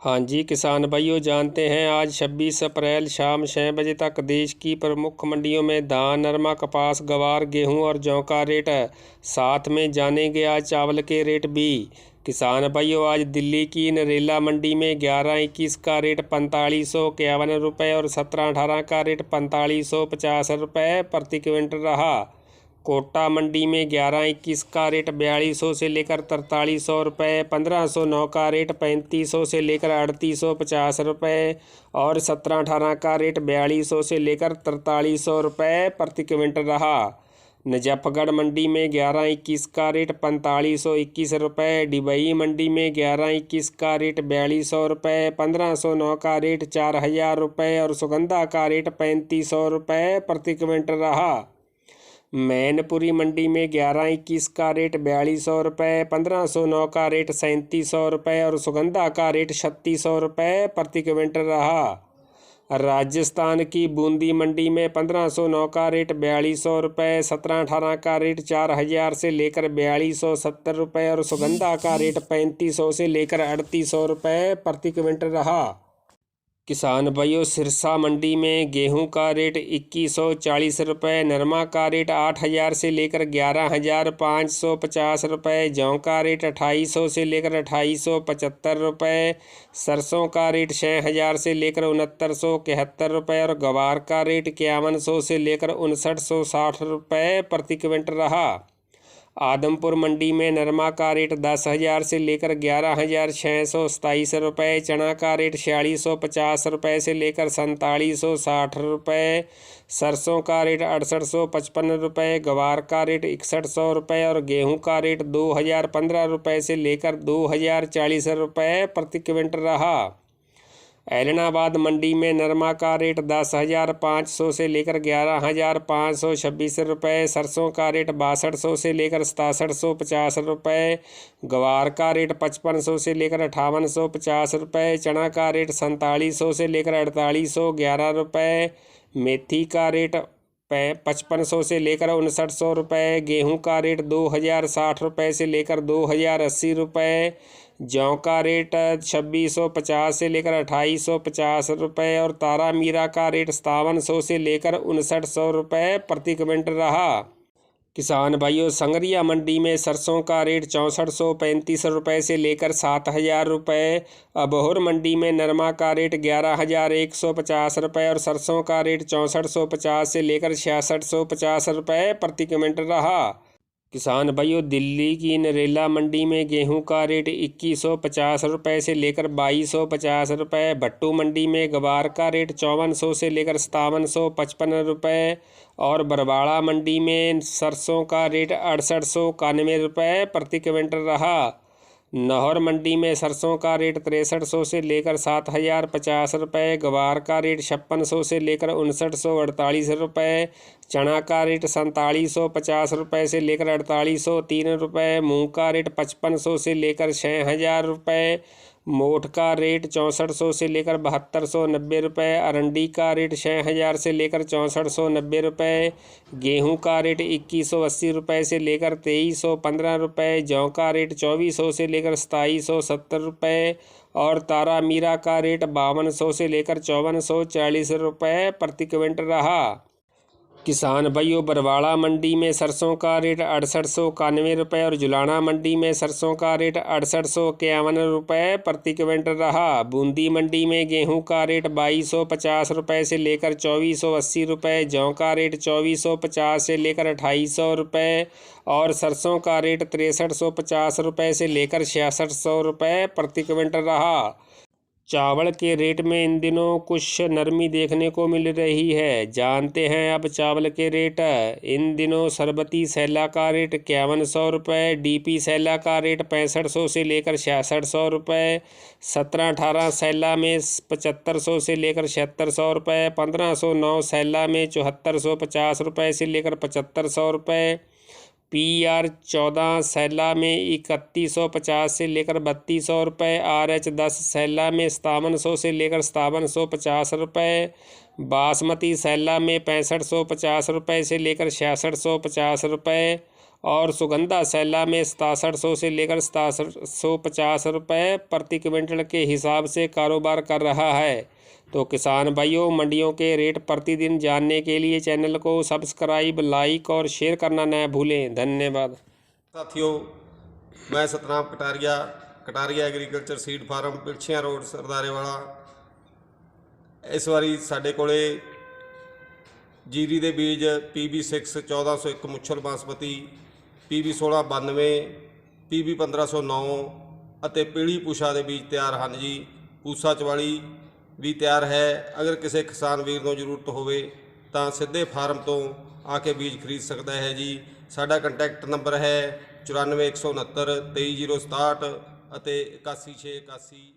हाँ जी किसान भाइयों, जानते हैं आज 26 अप्रैल शाम 6 बजे तक देश की प्रमुख मंडियों में धान, नरमा, कपास, ग्वार, गेहूं और जौ का रेट है। साथ में जानेंगे आज चावल के रेट भी। किसान भाइयों, आज दिल्ली की नरेला मंडी में 11-21 का रेट 4551 रुपये और 17-18 का रेट 4550 रुपये प्रति क्विंटल रहा। कोटा मंडी में 11-21 का रेट 4200 से लेकर 4300 रुपये, 1509 का रेट 3500 से लेकर 3850 रुपये और 17-18 का रेट 4200 से लेकर 4300 रुपये प्रति क्विंटल रहा। नजफगढ़ मंडी में 11-21 का रेट 4521 रुपये, डिबई मंडी में 11-21 का रेट 4200 रुपये, 1509 का रेट 4000 रुपये और सुगंधा का रेट 3500 रुपये प्रति क्विंटल रहा। मैनपुरी मंडी में 11-21 का रेट 4200 रुपये, 1509 का रेट 3700 रुपये और सुगंधा का रेट 3600 रुपये प्रति क्विंटल रहा। राजस्थान की बूंदी मंडी में 1509 का रेट 4200 रुपये, 17-18 का रेट 4000 से लेकर 4270 रुपये और सुगंधा का रेट 3500 से लेकर 3800 रुपये प्रति क्विंटल रहा। किसान भाइयों, सिरसा मंडी में गेहूं का रेट 2140 रुपये, नरमा का रेट 8000 से लेकर 11550 रुपये, जौ का रेट 2800 से लेकर 2875 रुपये, सरसों का रेट 6000 से लेकर 6971 रुपये और ग्वार का रेट 5100 से लेकर 5960 रुपये प्रति क्विंटल रहा। आदमपुर मंडी में नरमा का रेट 10,000 से लेकर 11,627 रुपये, चना का रेट 4650 रुपये से लेकर 4760 रुपये, सरसों का रेट 6855 रुपये, ग्वार का रेट 6100 रुपये और गेहूं का रेट 2015 रुपये से लेकर 2040 रुपये प्रति क्विंटल रहा। ऐलनाबाद मंडी में नरमा का रेट 10,500 से लेकर 11,526 रुपये, सरसों का रेट 6200 से लेकर 6750 रुपये, ग्वार का रेट 5500 से लेकर 5850 रुपये, चना का रेट 4700 से लेकर 4811 रुपये, मेथी का रेट 5500 से लेकर 5900 रुपये, गेहूं का रेट 2060 रुपये से लेकर 2080 रुपये, जौ का रेट 2650 से लेकर 2850 रुपये और तारा मीरा का रेट 5700 से लेकर 5900 रुपये प्रति क्विंटल रहा। किसान भाइयों, संगरिया मंडी में सरसों का रेट 6435 रुपये से लेकर 7000 रुपये, अबोहर मंडी में नरमा का रेट 11150 रुपये और सरसों का रेट 6450 से लेकर 6650 रुपये प्रति क्विंटल रहा। किसान भाइयों, दिल्ली की नरेला मंडी में गेहूं का रेट 2150 रुपये से लेकर 2250 रुपये, भट्टू मंडी में ग्वार का रेट 5400 से लेकर 5755 रुपये और बरवाड़ा मंडी में सरसों का रेट 6891 रुपये प्रति क्विंटल रहा। नहर मंडी में सरसों का रेट 6300 से लेकर 7050 रुपये, ग्वार का रेट 5600 से लेकर 5948 रुपये, चना का रेट 4750 रुपये से लेकर 4803 रुपये, मूंग का रेट 5500 से लेकर 6000 रुपये, मोठ का रेट 6400 से लेकर 7290 रुपये, अरंडी का रेट 6000 से लेकर 6490 रुपये, गेहूं का रेट 2180 रुपये से लेकर 2315 रुपये, जौ का रेट 2400 से लेकर 2770 रुपये और तारा मीरा का रेट 5200 से लेकर 5440 रुपये प्रति क्विंटल रहा। किसान भाइयों, बरवाड़ा मंडी में सरसों का रेट 6891 रुपये और जुलाना मंडी में सरसों का रेट 6851 रुपये प्रति क्विंटल रहा। बूंदी मंडी में गेहूं का रेट 2250 रुपये से लेकर 2480 रुपये, जौ का रेट 2450 से लेकर 2800 रुपये और सरसों का रेट 6350 रुपये से लेकर 6600 रुपये प्रति क्विंटल रहा। चावल के रेट में इन दिनों कुछ नरमी देखने को मिल रही है। जानते हैं अब चावल के रेट। इन दिनों सरबती सैला का रेट 5100 रुपये, डीपी सैला का रेट 6500 से लेकर 6600 रुपये, 17-18 सैला में 7500 से लेकर 7600 रुपये, 1509 सैला में 7450 रुपये से लेकर 7500 रुपये, PR 14 सैला में 3150 से लेकर 3200 रुपये, RH 10 सैला में 5700 से लेकर 5750 रुपये, बासमती सैला में 6550 रुपये से लेकर 6650 रुपये और सुगंधा सैला में 6700 से लेकर 6750 रुपये प्रति क्विंटल के हिसाब से कारोबार कर रहा है। तो किसान भाइयों, मंडियों के रेट प्रतिदिन जानने के लिए चैनल को सब्सक्राइब, लाइक और शेयर करना न भूलें। धन्यवाद साथियों, मैं Satnam Kataria agriculture seed farm Pilchhiya road Sardarewala. इस वारी साडे कोले जीरी दे बीज PB6 1401 Muchhal basmati, PB16 92, PB 1509 ਅਤੇ ਪੀਲੀ ਪੂਸ਼ਾ ਦੇ ਬੀਜ ਤਿਆਰ ਹਨ ਜੀ। ਪੂਸਾ 44 ਵੀ ਤਿਆਰ ਹੈ। ਅਗਰ ਕਿਸੇ ਕਿਸਾਨ ਵੀਰ ਨੂੰ ਜ਼ਰੂਰਤ ਹੋਵੇ ਤਾਂ ਸਿੱਧੇ ਫਾਰਮ ਤੋਂ ਆ ਕੇ ਬੀਜ ਖਰੀਦ ਸਕਦਾ ਹੈ ਜੀ। ਸਾਡਾ ਕੰਟੈਕਟ ਨੰਬਰ ਹੈ 94 169 23067 ਅਤੇ 81 681।